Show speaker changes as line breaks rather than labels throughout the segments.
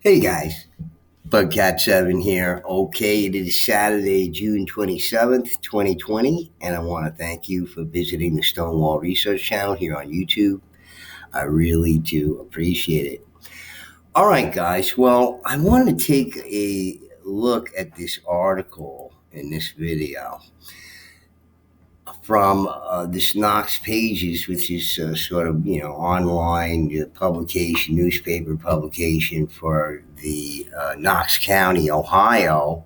Hey guys, Bugcat7 here. Okay, it is Saturday, June 27th, 2020, and I want to thank you for visiting the Stonewall Research Channel here on YouTube. I really do appreciate it. All right, guys, well, I wanted to take a look at this article in this video from this Knox Pages, which is sort of online publication, newspaper publication for the Knox County, Ohio,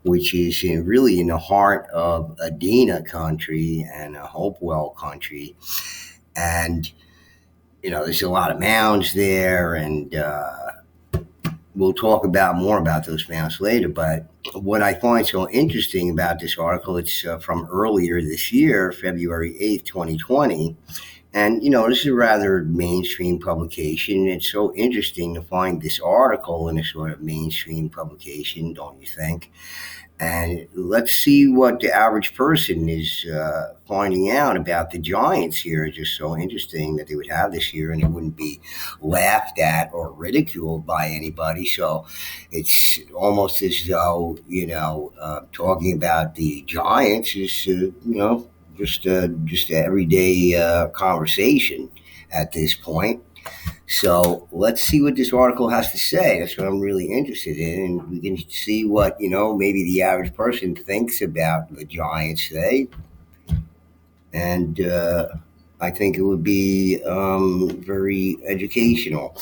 which is really in the heart of Adena country and Hopewell country, and there's a lot of mounds there, and we'll talk about more about those mounds later. But what I find so interesting about this article, it's from earlier this year, February 8th, 2020. And, this is a rather mainstream publication. It's so interesting to find this article in a sort of mainstream publication, don't you think? And let's see what the average person is finding out about the Giants here. It's just so interesting that they would have this here and it wouldn't be laughed at or ridiculed by anybody. So it's almost as though, talking about the Giants is, just an everyday conversation at this point. So let's see what this article has to say. That's what I'm really interested in. And we can see what, maybe the average person thinks about the Giants today. And I think it would be very educational.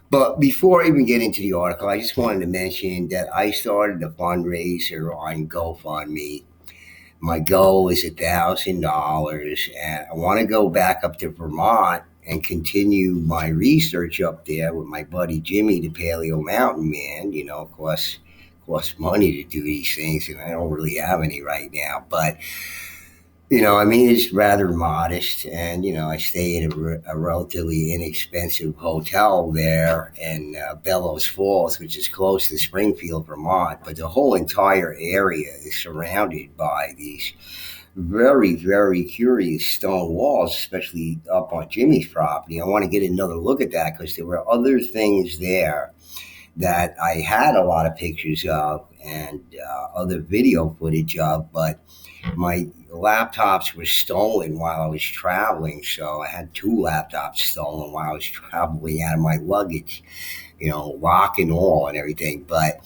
But before I even get into the article, I just wanted to mention that I started a fundraiser on GoFundMe. My goal is $1,000, and I want to go back up to Vermont and continue my research up there with my buddy Jimmy, the Paleo Mountain Man. Of course, money to do these things, and I don't really have any right now. But it's rather modest, and I stay at a relatively inexpensive hotel there in Bellows Falls, which is close to Springfield, Vermont. But the whole entire area is surrounded by these very, very curious stone walls, especially up on Jimmy's property. I want to get another look at that because there were other things there that I had a lot of pictures of and other video footage of, but my laptops were stolen while I was traveling. So I had two laptops stolen while I was traveling out of my luggage, lock and all and everything. But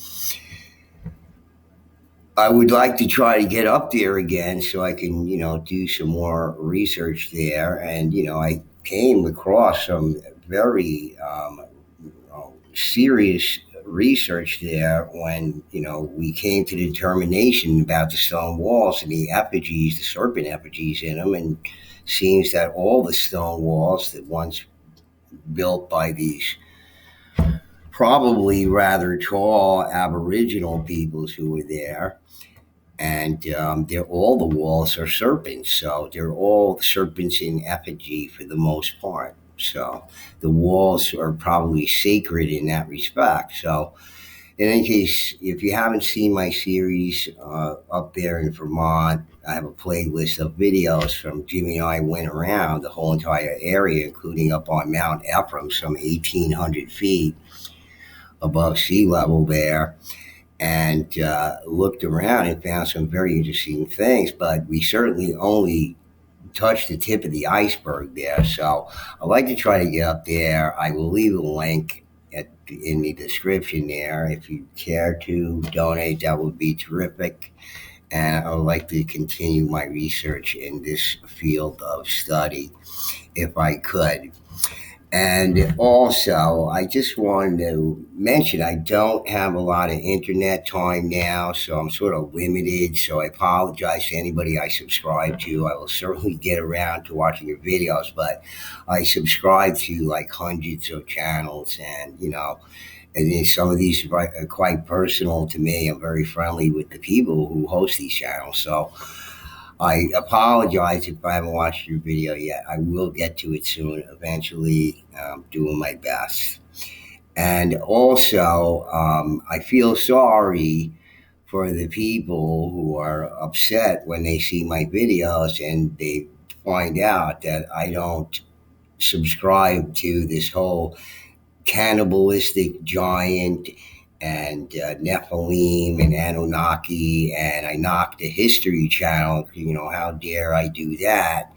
I would like to try to get up there again so I can, do some more research there. And, I came across some very serious research there when, we came to the determination about the stone walls and the effigies, the serpent effigies in them. And seems that all the stone walls that once built by these probably rather tall Aboriginal peoples who were there, and they're all the walls are serpents, so they're all serpents in effigy for the most part. So the walls are probably sacred in that respect. So in any case, if you haven't seen my series up there in Vermont, I have a playlist of videos from Jimmy and I went around the whole entire area, including up on Mount Ephraim, some 1,800 feet above sea level there, and looked around and found some very interesting things. But we certainly only touched the tip of the iceberg there. So I'd like to try to get up there. I will leave a link in the description there. If you care to donate, that would be terrific. And I would like to continue my research in this field of study if I could. And also, I just wanted to mention I don't have a lot of internet time now, so I'm sort of limited. So I apologize to anybody I subscribe to. I will certainly get around to watching your videos, but I subscribe to like hundreds of channels, and and then some of these are quite personal to me. I'm very friendly with the people who host these channels, so I apologize if I haven't watched your video yet. I will get to it soon, eventually, doing my best. And also, I feel sorry for the people who are upset when they see my videos and they find out that I don't subscribe to this whole cannibalistic giant and Nephilim and Anunnaki, and I knocked the History Channel. How dare I do that?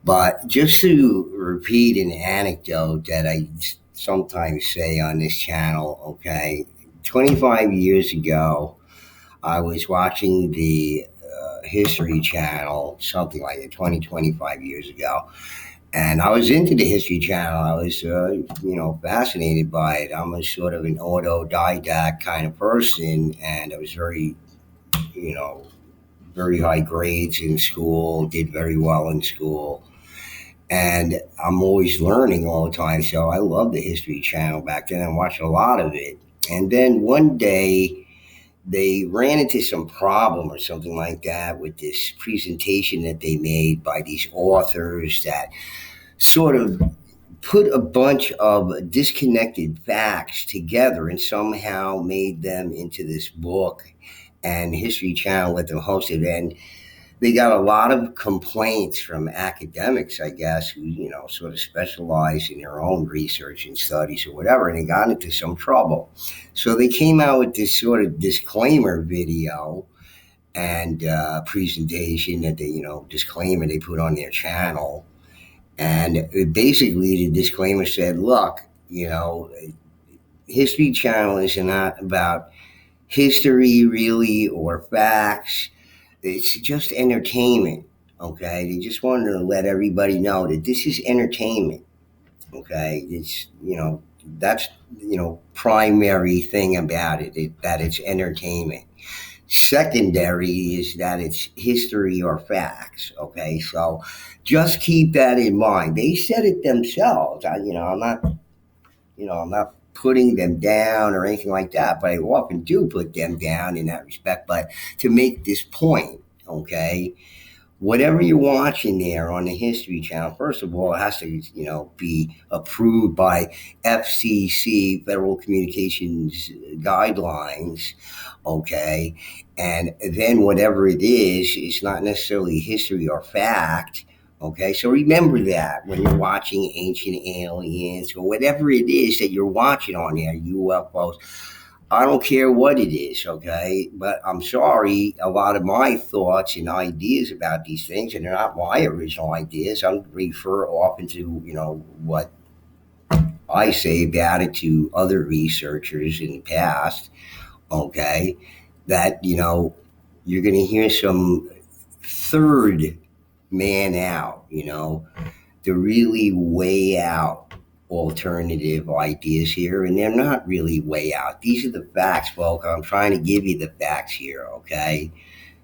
But just to repeat an anecdote that I sometimes say on this channel, okay, 25 years ago, I was watching the History Channel, something like that, 25 years ago. And I was into the History Channel. I was, fascinated by it. I'm a sort of an autodidact kind of person, and I was you know, very high grades in school, did very well in school. And I'm always learning all the time. So I loved the History Channel back then. I watched a lot of it. And then one day they ran into some problem or something like that with this presentation that they made by these authors that sort of put a bunch of disconnected facts together and somehow made them into this book. And History Channel let them host it. And they got a lot of complaints from academics, I guess, who, sort of specialize in their own research and studies or whatever, and they got into some trouble. So they came out with this sort of disclaimer video and presentation that disclaimer they put on their channel. And basically, the disclaimer said, look, History Channel is not about history really or facts. It's just entertainment. Okay, they just wanted to let everybody know that this is entertainment. Okay, that's primary thing about that it's entertainment. Secondary is that it's history or facts. Okay, so just keep that in mind. They said it themselves. I'm not putting them down or anything like that, but I often do put them down in that respect. But to make this point, okay, whatever you're watching there on the History Channel, first of all, it has to, be approved by FCC, Federal Communications Guidelines, okay? And then whatever it is, it's not necessarily history or fact. Okay, so remember that when you're watching Ancient Aliens or whatever it is that you're watching on there, UFOs, I don't care what it is, okay? But I'm sorry, a lot of my thoughts and ideas about these things, and they're not my original ideas. I refer often to, what I say about it to other researchers in the past, okay? That, you're going to hear some third man out, to really weigh out alternative ideas here, and they're not really way out. These are the facts, folks. I'm trying to give you the facts here, okay?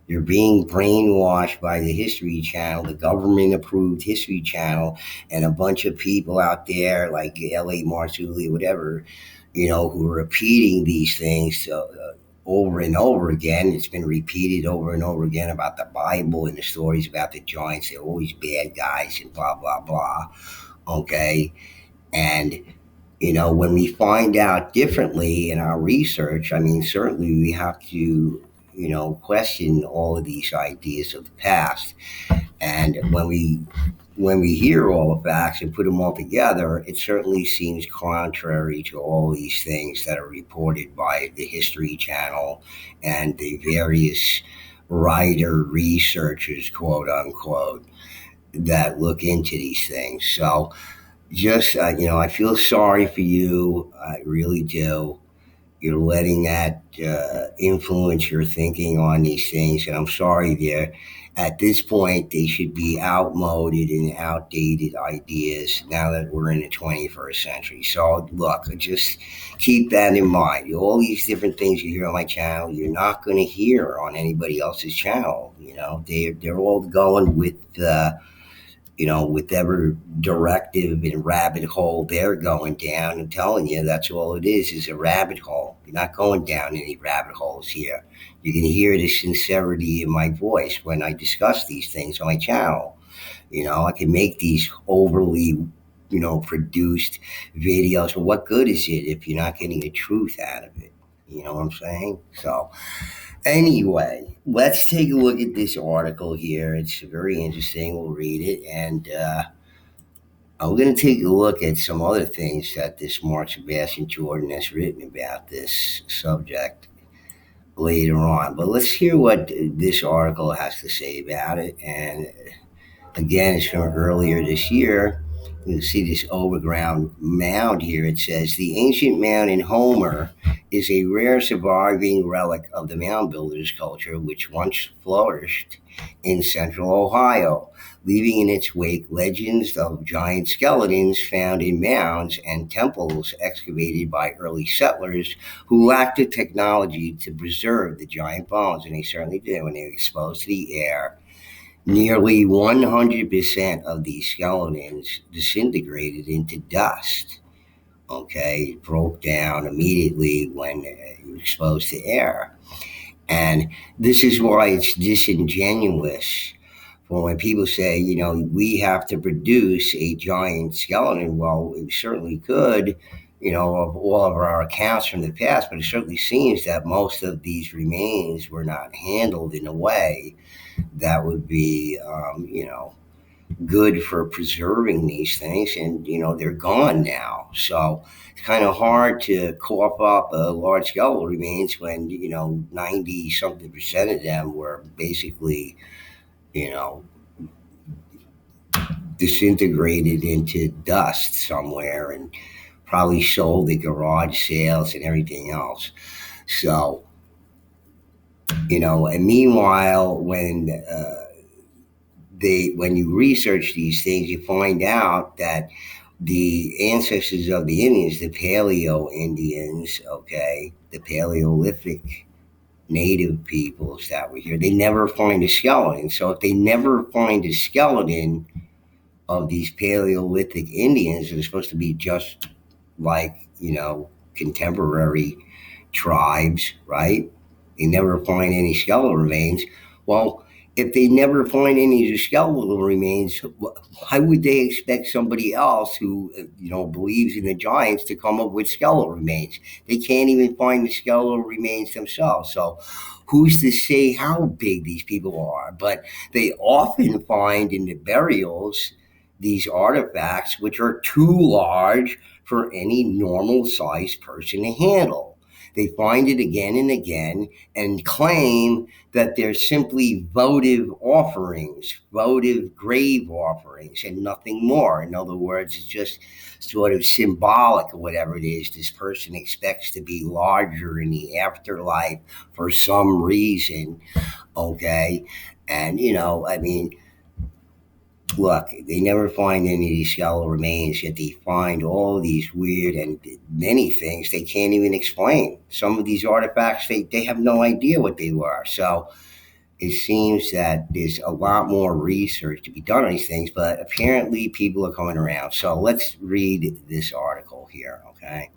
You're being brainwashed by the History Channel, the government approved History Channel, and a bunch of people out there like L.A. Marzulli, whatever, who are repeating these things over and over again. It's been repeated over and over again about the Bible and the stories about the giants. They're always bad guys and blah, blah, blah. Okay. And, when we find out differently in our research, I mean, certainly we have to, question all of these ideas of the past. And when we hear all the facts and put them all together, it certainly seems contrary to all these things that are reported by the History Channel and the various writer researchers, quote unquote, that look into these things. So just, I feel sorry for you. I really do. You're letting that influence your thinking on these things, and I'm sorry there. At this point, they should be outmoded and outdated ideas now that we're in the 21st century. So, look, just keep that in mind. All these different things you hear on my channel, you're not going to hear on anybody else's channel. They're all going with whatever directive and rabbit hole they're going down. I'm telling you, that's all it is a rabbit hole. You're not going down any rabbit holes here. You can hear the sincerity in my voice when I discuss these things on my channel. I can make these overly, produced videos. Well, what good is it if you're not getting the truth out of it? You know what I'm saying? So, anyway, let's take a look at this article here. It's very interesting. We'll read it. And I'm going to take a look at some other things that this Mark Sebastian Jordan has written about this subject later on. But let's hear what this article has to say about it. And again, it's from earlier this year. You see this overground mound here. It says the ancient mound in Homer is a rare surviving relic of the mound builders culture which once flourished in central Ohio, leaving in its wake legends of giant skeletons found in mounds and temples excavated by early settlers who lacked the technology to preserve the giant bones, and they certainly did when they were exposed to the air. Nearly 100% of these skeletons disintegrated into dust. Okay, it broke down immediately when exposed to air. And this is why it's disingenuous for when people say, we have to produce a giant skeleton. Well, we certainly could, of all of our accounts from the past, but it certainly seems that most of these remains were not handled in a way that would be, good for preserving these things. And, they're gone now. So it's kind of hard to cough up a large skeletal remains when, 90 something percent of them were basically, you know, disintegrated into dust somewhere and probably sold at garage sales and everything else. So, and meanwhile, when you research these things, you find out that the ancestors of the Indians, the Paleo Indians, okay, the Paleolithic native peoples that were here, they never find a skeleton. So if they never find a skeleton of these Paleolithic Indians, they're supposed to be just like, contemporary tribes, right? They never find any skeletal remains. Well, if they never find any skeletal remains, why would they expect somebody else who, believes in the giants to come up with skeletal remains? They can't even find the skeletal remains themselves. So, who's to say how big these people are? But they often find in the burials these artifacts which are too large for any normal sized person to handle. They find it again and again and claim that they're simply votive offerings, votive grave offerings, and nothing more. In other words, it's just sort of symbolic of whatever it is this person expects to be larger in the afterlife for some reason. Okay. And, look, they never find any of these skeletal remains, yet they find all these weird and many things they can't even explain. Some of these artifacts, they have no idea what they were. So it seems that there's a lot more research to be done on these things, but apparently people are coming around. So let's read this article here, okay?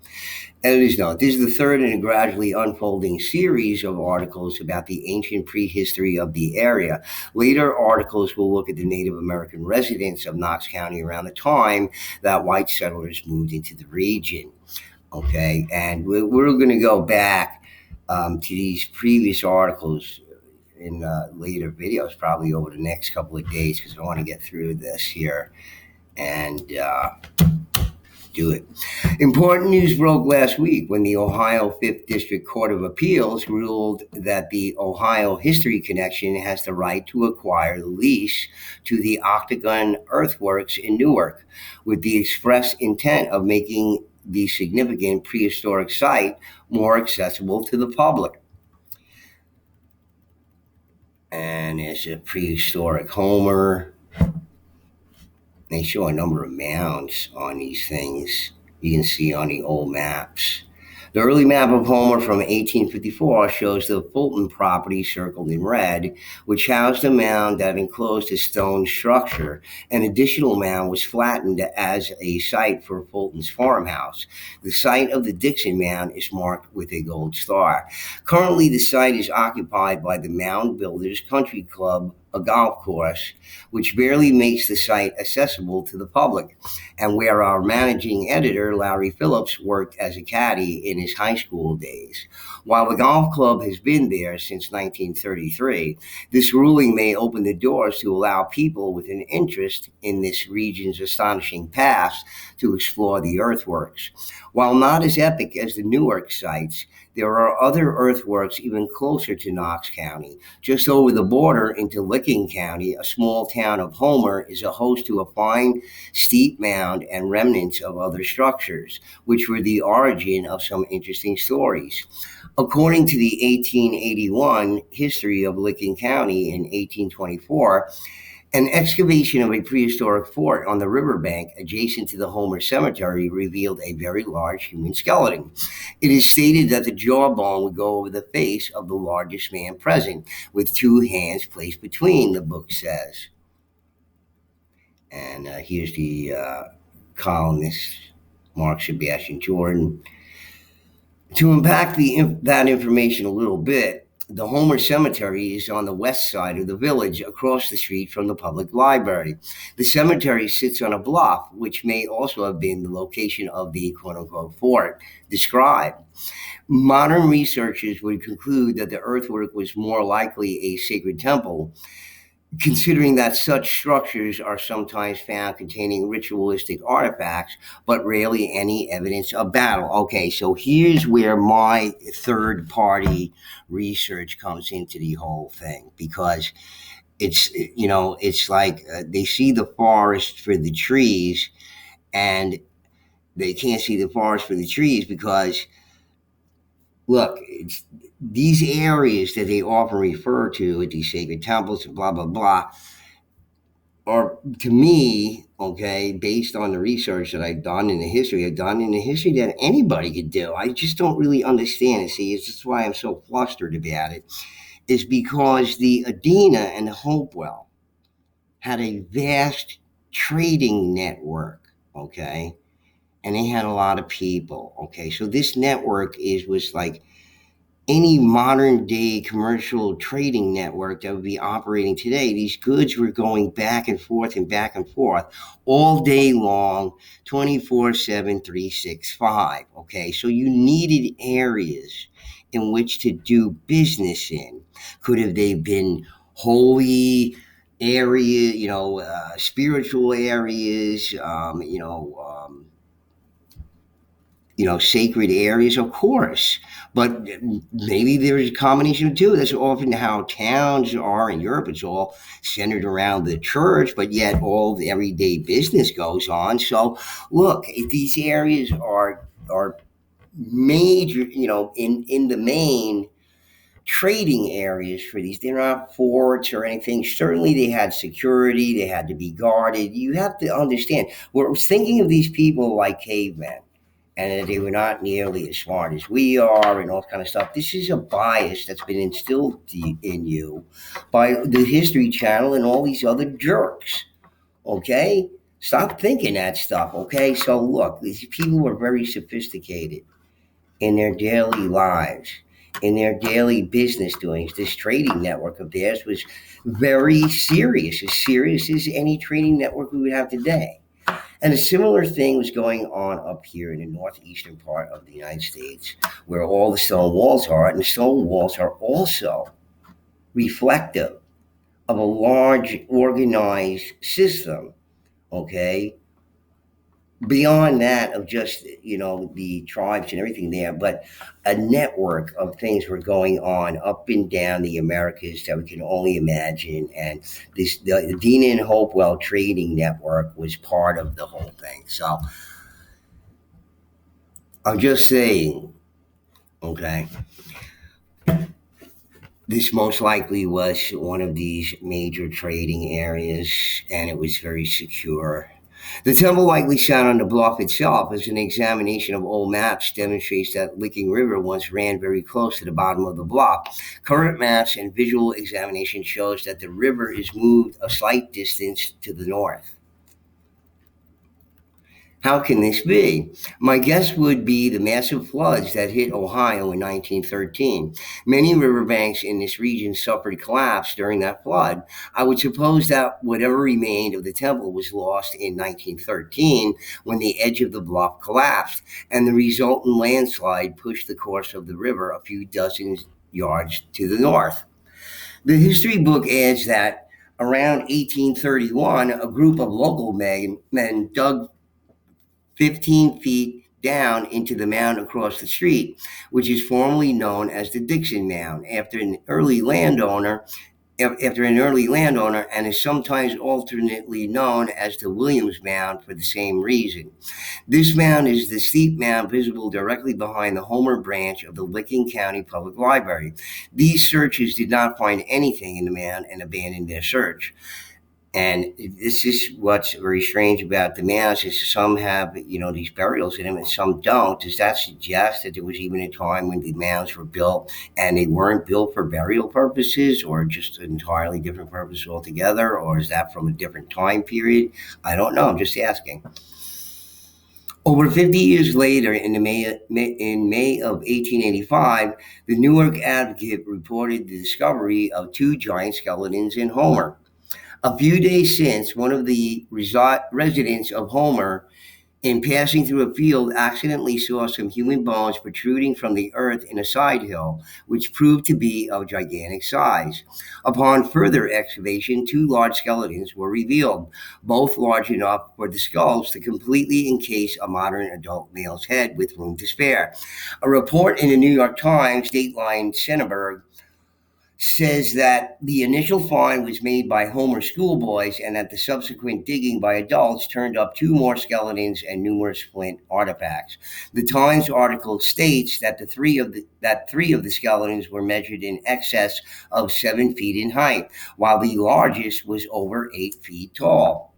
Editors note, this is the third in a gradually unfolding series of articles about the ancient prehistory of the area. Later articles will look at the Native American residents of Knox County around the time that white settlers moved into the region. Okay, and we're going to go back to these previous articles in later videos, probably over the next couple of days, because I want to get through this here and do it. Important news broke last week when the Ohio 5th District Court of Appeals ruled that the Ohio History Connection has the right to acquire the lease to the Octagon Earthworks in Newark, with the express intent of making the significant prehistoric site more accessible to the public. And there's a prehistoric Homer. They show a number of mounds on these things you can see on the old maps. The early map of Homer from 1854 shows the Fulton property circled in red, which housed a mound that enclosed a stone structure. An additional mound was flattened as a site for Fulton's farmhouse. The site of the Dixon Mound is marked with a gold star. Currently, the site is occupied by the Mound Builders Country Club a golf course, which barely makes the site accessible to the public, and where our managing editor, Larry Phillips, worked as a caddy in his high school days. While the golf club has been there since 1933, this ruling may open the doors to allow people with an interest in this region's astonishing past to explore the earthworks. While not as epic as the Newark sites, there are other earthworks even closer to Knox County. Just over the border into Licking County, a small town of Homer is a host to a fine, steep mound and remnants of other structures, which were the origin of some interesting stories. According to the 1881 history of Licking County in 1824, an excavation of a prehistoric fort on the riverbank adjacent to the Homer Cemetery revealed a very large human skeleton. It is stated that the jawbone would go over the face of the largest man present, with two hands placed between, the book says. And here's the columnist, Mark Sebastian Jordan. To unpack that information a little bit, the Homer Cemetery is on the west side of the village, across the street from the public library. The cemetery sits on a bluff, which may also have been the location of the quote-unquote fort described. Modern researchers would conclude that the earthwork was more likely a sacred temple, considering that such structures are sometimes found containing ritualistic artifacts, but rarely any evidence of battle. Okay, so here's where my third-party research comes into the whole thing, because it's like they see the forest for the trees, and they can't see the forest for the trees because, look, these areas that they often refer to at these sacred temples and blah, blah, blah, are, to me, okay, based on the research that I've done in the history that anybody could do. I just don't really understand it. See, it's just why I'm so flustered about it, is because the Adena and the Hopewell had a vast trading network, okay, and they had a lot of people, okay. So this network was like any modern day commercial trading network that would be operating today. These goods were going back and forth all day long, 24/7, 365. Okay, so you needed areas in which to do business in. Could have they been holy area, spiritual areas, sacred areas, of course. But maybe there's a combination of two. That's often how towns are in Europe. It's all centered around the church, but yet all the everyday business goes on. So, look, these areas are major, in the main trading areas for these. They're not forts or anything. Certainly, they had security. They had to be guarded. You have to understand. We're thinking of these people like cavemen, and that they were not nearly as smart as we are, and all kind of stuff. This is a bias that's been instilled in you by the History Channel and all these other jerks. Okay, stop thinking that stuff. Okay, so look, these people were very sophisticated in their daily lives, in their daily business doings. This trading network of theirs was very serious as any trading network we would have today. And a similar thing was going on up here in the northeastern part of the United States, where all the stone walls are. And the stone walls are also reflective of a large organized system, okay? Beyond that of just, the tribes and everything there, but a network of things were going on up and down the Americas that we can only imagine. And the Adena and Hopewell trading network was part of the whole thing. So I'm just saying, okay, this most likely was one of these major trading areas, and it was very secure. The temple likely sat on the bluff itself, as an examination of old maps demonstrates that Licking River once ran very close to the bottom of the bluff. Current maps and visual examination shows that the river is moved a slight distance to the north. How can this be? My guess would be the massive floods that hit Ohio in 1913. Many riverbanks in this region suffered collapse during that flood. I would suppose that whatever remained of the temple was lost in 1913 when the edge of the bluff collapsed, and the resultant landslide pushed the course of the river a few dozen yards to the north. The history book adds that around 1831, a group of local men dug 15 feet down into the mound across the street, which is formerly known as the Dixon Mound, after an early landowner, and is sometimes alternately known as the Williams Mound for the same reason. This mound is the steep mound visible directly behind the Homer branch of the Licking County Public Library. These searchers did not find anything in the mound and abandoned their search. And this is what's very strange about the mounds is some have, these burials in them and some don't. Does that suggest that there was even a time when the mounds were built and they weren't built for burial purposes or just an entirely different purpose altogether? Or is that from a different time period? I don't know. I'm just asking. Over 50 years later, in May of 1885, the Newark Advocate reported the discovery of two giant skeletons in Homer. A few days since, one of the residents of Homer, in passing through a field, accidentally saw some human bones protruding from the earth in a side hill, which proved to be of gigantic size. Upon further excavation, two large skeletons were revealed, both large enough for the skulls to completely encase a modern adult male's head with room to spare. A report in the New York Times, Dateline Senneberg, says that the initial find was made by Homer schoolboys and that the subsequent digging by adults turned up two more skeletons and numerous flint artifacts. The Times article states that three of the skeletons were measured in excess of 7 feet in height, while the largest was over 8 feet tall.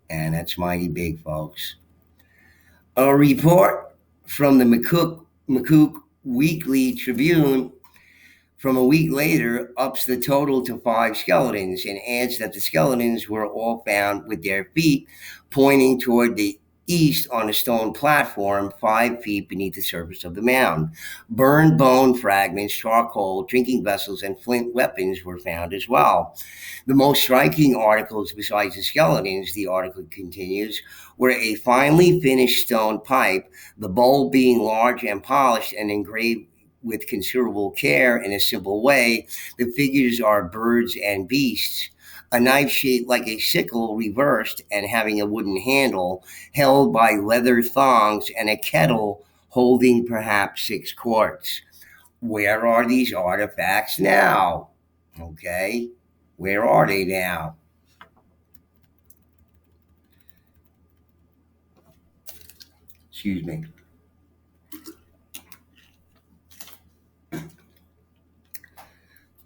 And that's mighty big, folks. A report from the McCook Weekly Tribune from a week later ups the total to five skeletons and adds that the skeletons were all found with their feet pointing toward the east on a stone platform 5 feet beneath the surface of the mound. Burned bone fragments, charcoal, drinking vessels, and flint weapons were found as well. The most striking articles besides the skeletons, the article continues, were a finely finished stone pipe, the bowl being large and polished and engraved with considerable care in a simple way. The figures are birds and beasts. A knife shaped like a sickle reversed and having a wooden handle held by leather thongs and a kettle holding perhaps 6 quarts. Where are these artifacts now? Okay, where are they now? Excuse me.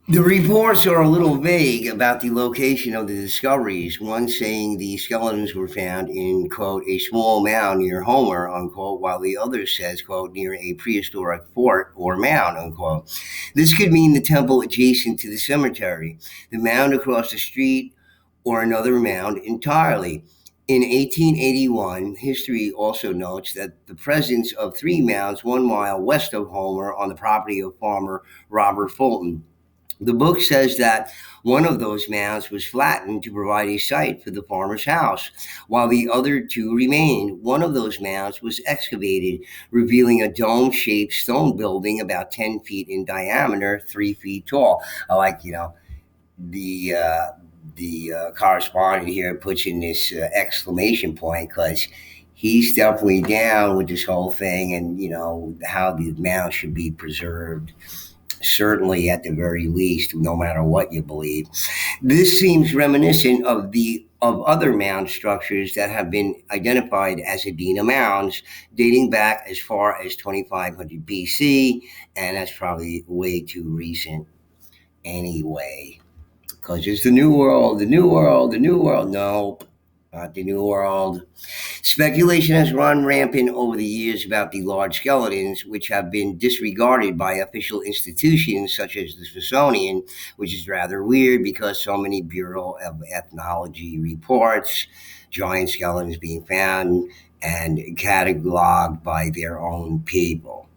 The reports are a little vague about the location of the discoveries, one saying the skeletons were found in, quote, a small mound near Homer, unquote, while the other says, quote, near a prehistoric fort or mound, unquote. This could mean the temple adjacent to the cemetery, the mound across the street, or another mound entirely. In 1881, history also notes that the presence of three mounds 1 mile west of Homer on the property of farmer Robert Fulton. The book says that one of those mounds was flattened to provide a site for the farmer's house, while the other two remained. One of those mounds was excavated, revealing a dome-shaped stone building about 10 feet in diameter, 3 feet tall. I like, the correspondent here puts in this exclamation point because he's definitely down with this whole thing and, how the mound should be preserved, certainly at the very least, no matter what you believe. This seems reminiscent of other mound structures that have been identified as Adena mounds, dating back as far as 2500 BC, and that's probably way too recent anyway. Because it's the New World, the New World, the New World. No, not the New World. Speculation has run rampant over the years about the large skeletons, which have been disregarded by official institutions such as the Smithsonian, which is rather weird because so many Bureau of Ethnology reports giant skeletons being found and cataloged by their own people.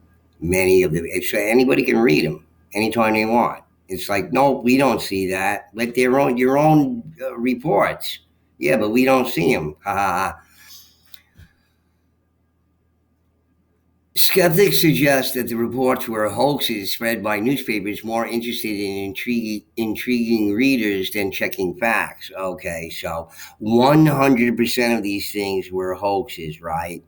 Many of them, so anybody can read them anytime they want. It's like, no, we don't see that. Like your own reports. Yeah, but we don't see them. Ha ha ha. Skeptics suggest that the reports were hoaxes spread by newspapers more interested in intriguing readers than checking facts. Okay, so 100% of these things were hoaxes, right?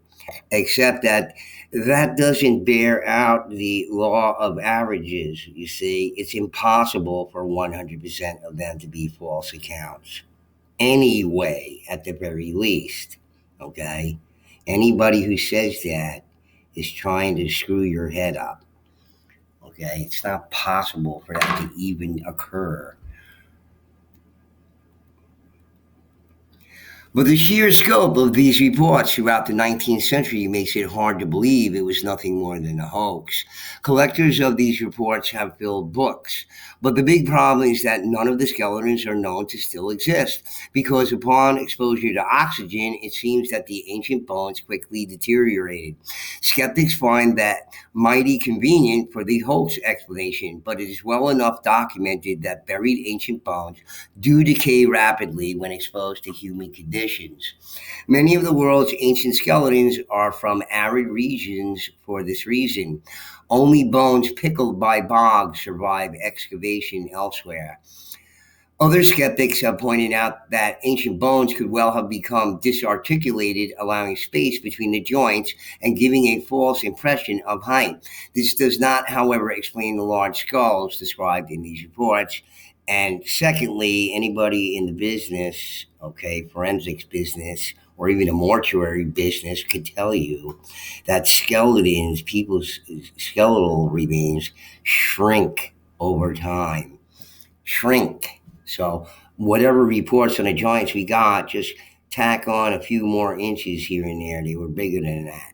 Except that that doesn't bear out the law of averages. You see, it's impossible for 100% of them to be false accounts. Anyway, at the very least, okay? Anybody who says that is trying to screw your head up. Okay, it's not possible for that to even occur. But the sheer scope of these reports throughout the 19th century makes it hard to believe it was nothing more than a hoax. Collectors of these reports have filled books, but the big problem is that none of the skeletons are known to still exist, because upon exposure to oxygen, it seems that the ancient bones quickly deteriorated. Skeptics find that mighty convenient for the hoax explanation, but it is well enough documented that buried ancient bones do decay rapidly when exposed to human conditions. Many of the world's ancient skeletons are from arid regions for this reason. Only bones pickled by bogs survive excavation elsewhere. Other skeptics have pointed out that ancient bones could well have become disarticulated, allowing space between the joints and giving a false impression of height. This does not, however, explain the large skulls described in these reports. And secondly, anybody in the business, okay, forensics business, or even a mortuary business could tell you that skeletons, people's skeletal remains, shrink over time. Shrink. So whatever reports on the Giants we got, just tack on a few more inches here and there. They were bigger than that.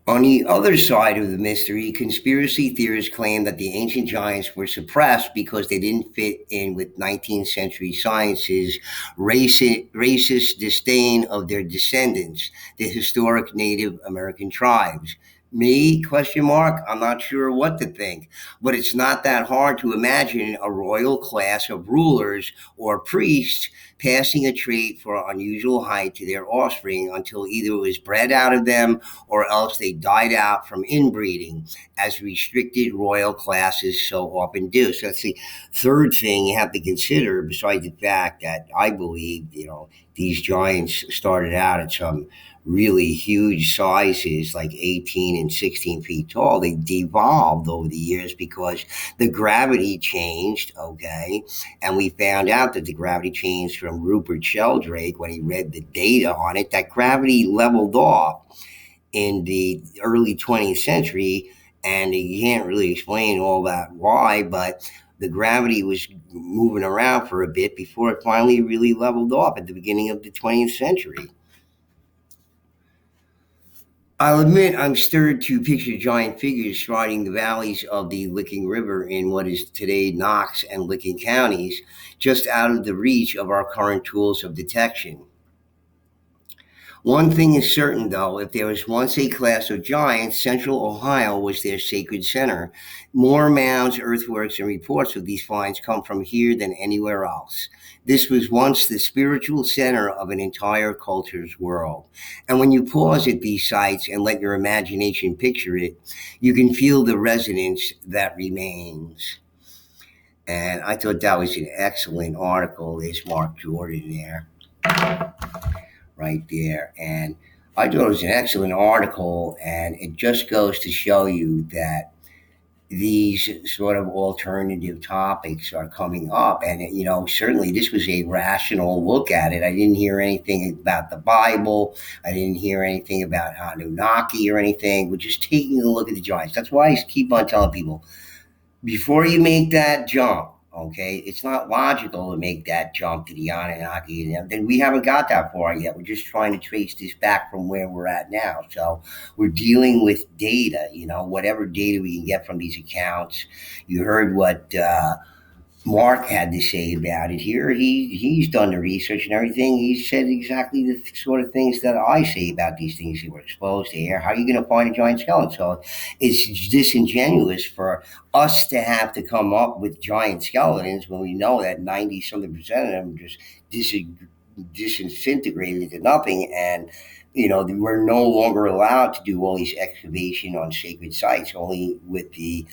On the other side of the mystery, conspiracy theorists claim that the ancient giants were suppressed because they didn't fit in with 19th century science's racist disdain of their descendants, the historic Native American tribes. Me? Question mark. I'm not sure what to think, but it's not that hard to imagine a royal class of rulers or priests passing a trait for unusual height to their offspring until either it was bred out of them or else they died out from inbreeding, as restricted royal classes so often do. So that's the third thing you have to consider, besides the fact that I believe, these giants started out at some really huge sizes, like 18 and 16 feet tall. They devolved over the years because the gravity changed, okay? And we found out that the gravity changed from Rupert Sheldrake when he read the data on it, that gravity leveled off in the early 20th century, and you can't really explain all that why, but the gravity was moving around for a bit before it finally really leveled off at the beginning of the 20th century. I'll admit I'm stirred to picture giant figures striding the valleys of the Licking River in what is today Knox and Licking counties, just out of the reach of our current tools of detection. One thing is certain, though, if there was once a class of giants, Central Ohio was their sacred center. More mounds, earthworks, and reports of these finds come from here than anywhere else. This was once the spiritual center of an entire culture's world. And when you pause at these sites and let your imagination picture it, you can feel the resonance that remains. And I thought that was an excellent article. There's Mark Jordan there, right there. And I thought it was an excellent article, and it just goes to show you that these sort of alternative topics are coming up. And, certainly this was a rational look at it. I didn't hear anything about the Bible. I didn't hear anything about Anunnaki or anything. We're just taking a look at the giants. That's why I keep on telling people, before you make that jump, okay, it's not logical to make that jump to the Anunnaki. And then we haven't got that far yet. We're just trying to trace this back from where we're at now. So we're dealing with data, whatever data we can get from these accounts. You heard what Mark had to say about it here. He's done the research and everything. He said exactly the sort of things that I say about these things that were exposed to air. How are you going to find a giant skeleton? So it's disingenuous for us to have to come up with giant skeletons when we know that 90 something percent of them just dis- disintegrated to nothing. And we're no longer allowed to do all these excavation on sacred sites, only with the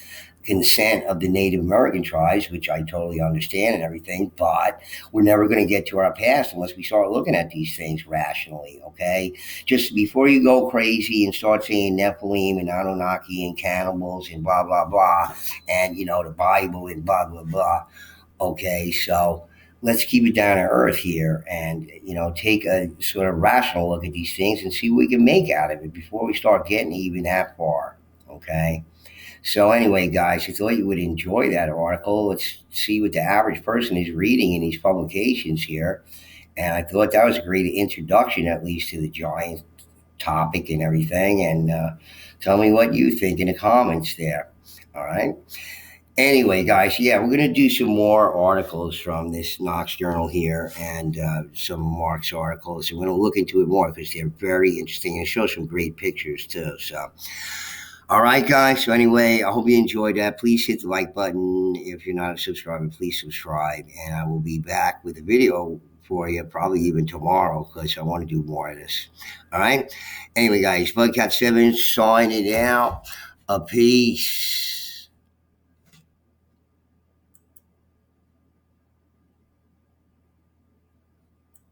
consent of the Native American tribes, which I totally understand and everything, but we're never going to get to our past unless we start looking at these things rationally, okay? Just before you go crazy and start saying Nephilim and Anunnaki and cannibals and blah, blah, blah, and, the Bible and blah, blah, blah, okay? So let's keep it down to earth here and, take a sort of rational look at these things and see what we can make out of it before we start getting even that far, okay? So anyway, guys, I thought you would enjoy that article. Let's see what the average person is reading in these publications here. And I thought that was a great introduction, at least, to the giant topic and everything. And tell me what you think in the comments there. All right. Anyway, guys, yeah, we're going to do some more articles from this Knox Journal here and some Mark's articles. And we're going to look into it more because they're very interesting and show some great pictures, too. So. All right, guys. So anyway, I hope you enjoyed that. Please hit the like button. If you're not a subscriber, please subscribe. And I will be back with a video for you probably even tomorrow because I want to do more of this. All right. Anyway, guys, Bugcat7 signing out. A peace.